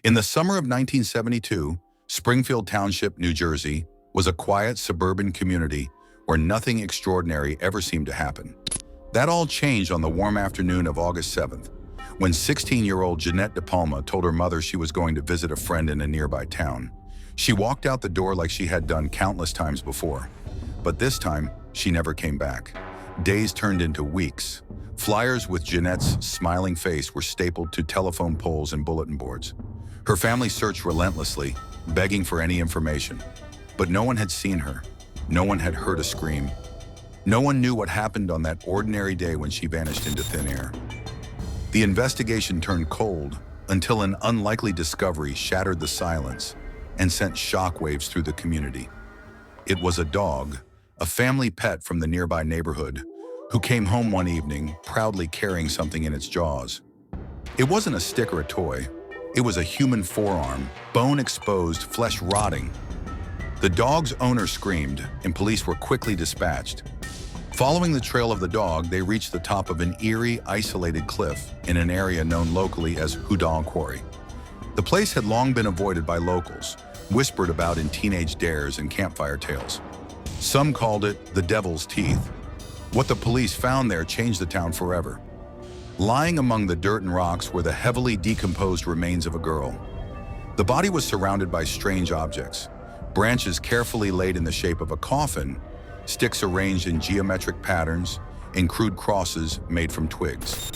In the summer of 1972, Springfield Township, New Jersey, was a quiet suburban community where nothing extraordinary ever seemed to happen. That all changed on the warm afternoon of August 7th, when 16-year-old Jeannette DePalma told her mother she was going to visit a friend in a nearby town. She walked out the door like she had done countless times before, but this time she never came back. Days turned into weeks. Flyers with Jeannette's smiling face were stapled to telephone poles and bulletin boards. Her family searched relentlessly, begging for any information. But no one had seen her. No one had heard a scream. No one knew what happened on that ordinary day when she vanished into thin air. The investigation turned cold until an unlikely discovery shattered the silence and sent shockwaves through the community. It was a dog, a family pet from the nearby neighborhood, who came home one evening proudly carrying something in its jaws. It wasn't a stick or a toy. It was a human forearm, bone exposed, flesh rotting. The dog's owner screamed, and police were quickly dispatched. Following the trail of the dog, they reached the top of an eerie, isolated cliff in an area known locally as Houdon Quarry. The place had long been avoided by locals, whispered about in teenage dares and campfire tales. Some called it the Devil's Teeth. What the police found there changed the town forever. Lying among the dirt and rocks were the heavily decomposed remains of a girl. The body was surrounded by strange objects, branches carefully laid in the shape of a coffin, sticks arranged in geometric patterns, and crude crosses made from twigs.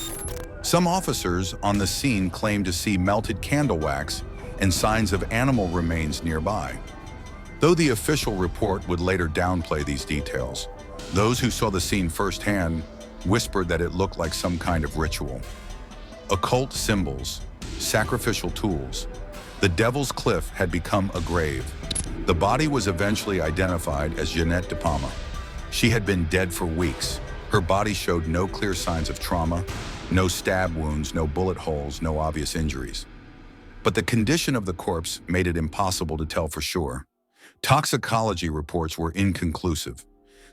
Some officers on the scene claimed to see melted candle wax and signs of animal remains nearby. Though the official report would later downplay these details, those who saw the scene firsthand whispered that it looked like some kind of ritual. Occult symbols, sacrificial tools. The Devil's Cliff had become a grave. The body was eventually identified as Jeannette DePalma. She had been dead for weeks. Her body showed no clear signs of trauma, no stab wounds, no bullet holes, no obvious injuries. But the condition of the corpse made it impossible to tell for sure. Toxicology reports were inconclusive.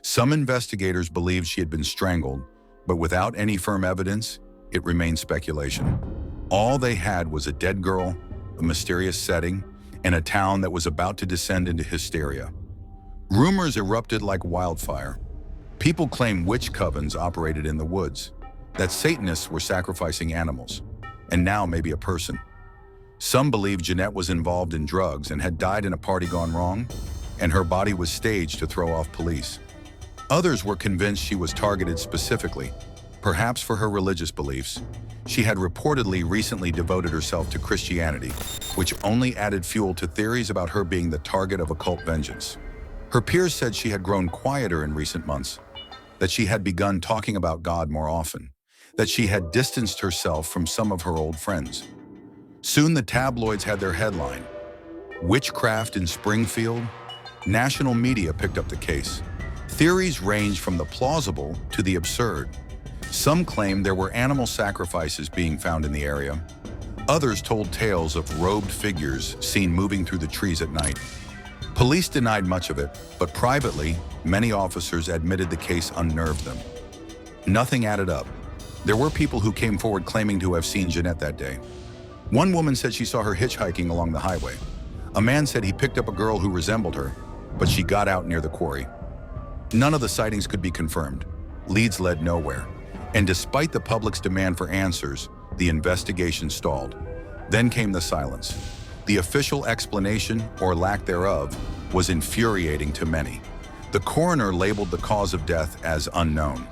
Some investigators believed she had been strangled, but without any firm evidence, it remained speculation. All they had was a dead girl, a mysterious setting, and a town that was about to descend into hysteria. Rumors erupted like wildfire. People claimed witch covens operated in the woods, that Satanists were sacrificing animals, and now maybe a person. Some believed Jeannette was involved in drugs and had died in a party gone wrong, and her body was staged to throw off police. Others were convinced she was targeted specifically, perhaps for her religious beliefs. She had reportedly recently devoted herself to Christianity, which only added fuel to theories about her being the target of occult vengeance. Her peers said she had grown quieter in recent months, that she had begun talking about God more often, that she had distanced herself from some of her old friends. Soon the tabloids had their headline, "Witchcraft in Springfield." National media picked up the case. Theories ranged from the plausible to the absurd. Some claimed there were animal sacrifices being found in the area. Others told tales of robed figures seen moving through the trees at night. Police denied much of it, but privately, many officers admitted the case unnerved them. Nothing added up. There were people who came forward claiming to have seen Jeannette that day. One woman said she saw her hitchhiking along the highway. A man said he picked up a girl who resembled her, but she got out near the quarry. None of the sightings could be confirmed. Leads led nowhere. And despite the public's demand for answers, the investigation stalled. Then came the silence. The official explanation, or lack thereof, was infuriating to many. The coroner labeled the cause of death as unknown.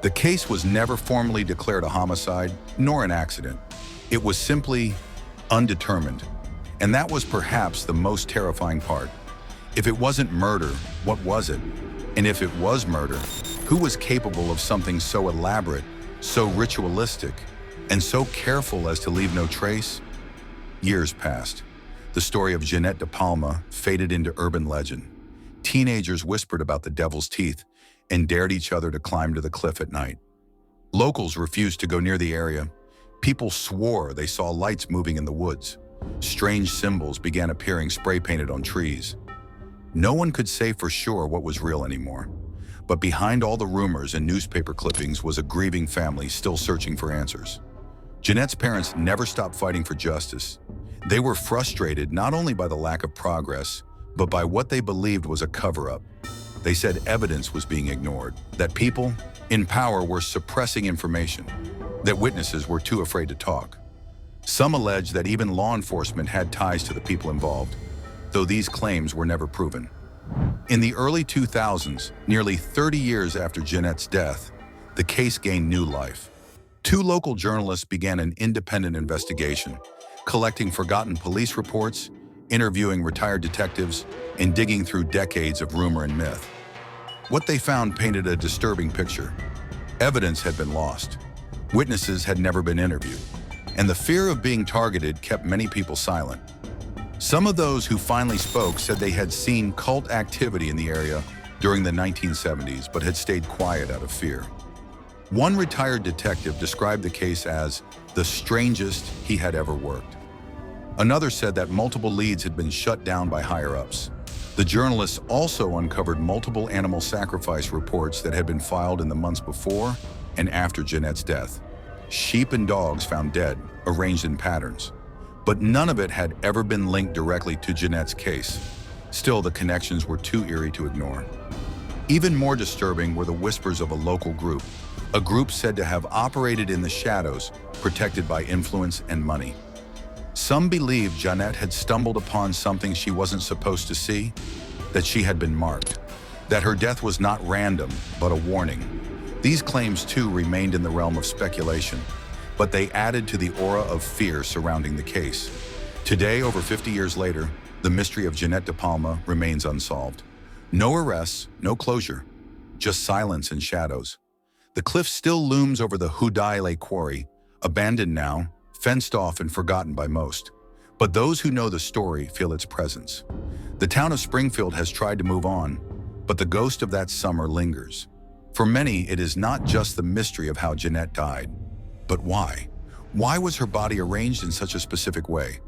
The case was never formally declared a homicide, nor an accident. It was simply undetermined. And that was perhaps the most terrifying part. If it wasn't murder, what was it? And if it was murder, who was capable of something so elaborate, so ritualistic, and so careful as to leave no trace? Years passed. The story of Jeannette DePalma faded into urban legend. Teenagers whispered about the Devil's Teeth and dared each other to climb to the cliff at night. Locals refused to go near the area. People swore they saw lights moving in the woods. Strange symbols began appearing spray-painted on trees. No one could say for sure what was real anymore. But behind all the rumors and newspaper clippings was a grieving family still searching for answers. Jeannette's parents never stopped fighting for justice. They were frustrated not only by the lack of progress, but by what they believed was a cover-up. They said evidence was being ignored, that people in power were suppressing information, that witnesses were too afraid to talk. Some alleged that even law enforcement had ties to the people involved, though these claims were never proven. In the early 2000s, nearly 30 years after Jeannette's death, the case gained new life. Two local journalists began an independent investigation, collecting forgotten police reports, interviewing retired detectives, and digging through decades of rumor and myth. What they found painted a disturbing picture. Evidence had been lost. Witnesses had never been interviewed, and the fear of being targeted kept many people silent. Some of those who finally spoke said they had seen cult activity in the area during the 1970s, but had stayed quiet out of fear. One retired detective described the case as the strangest he had ever worked. Another said that multiple leads had been shut down by higher-ups. The journalists also uncovered multiple animal sacrifice reports that had been filed in the months before and after Jeannette's death. Sheep and dogs found dead, arranged in patterns. But none of it had ever been linked directly to Jeannette's case. Still, the connections were too eerie to ignore. Even more disturbing were the whispers of a local group, a group said to have operated in the shadows, protected by influence and money. Some believed Jeannette had stumbled upon something she wasn't supposed to see, that she had been marked, that her death was not random, but a warning. These claims, too, remained in the realm of speculation, but they added to the aura of fear surrounding the case. Today, over 50 years later, the mystery of Jeannette DePalma remains unsolved. No arrests, no closure, just silence and shadows. The cliff still looms over the Houdaille quarry, abandoned now, fenced off and forgotten by most. But those who know the story feel its presence. The town of Springfield has tried to move on, but the ghost of that summer lingers. For many, it is not just the mystery of how Jeannette died, but why? Why was her body arranged in such a specific way?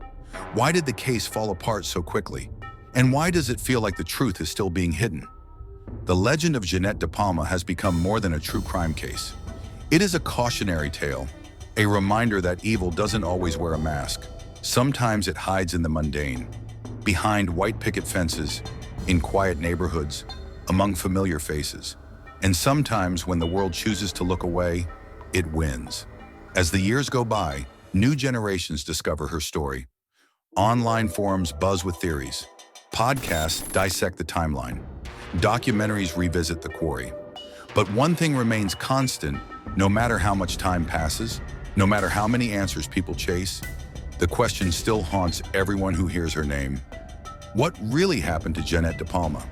Why did the case fall apart so quickly? And why does it feel like the truth is still being hidden? The legend of Jeannette DePalma has become more than a true crime case. It is a cautionary tale, a reminder that evil doesn't always wear a mask. Sometimes it hides in the mundane, behind white picket fences, in quiet neighborhoods, among familiar faces. And sometimes when the world chooses to look away, it wins. As the years go by, new generations discover her story. Online forums buzz with theories. Podcasts dissect the timeline. Documentaries revisit the quarry. But one thing remains constant, no matter how much time passes, no matter how many answers people chase, the question still haunts everyone who hears her name. What really happened to Jeannette DePalma?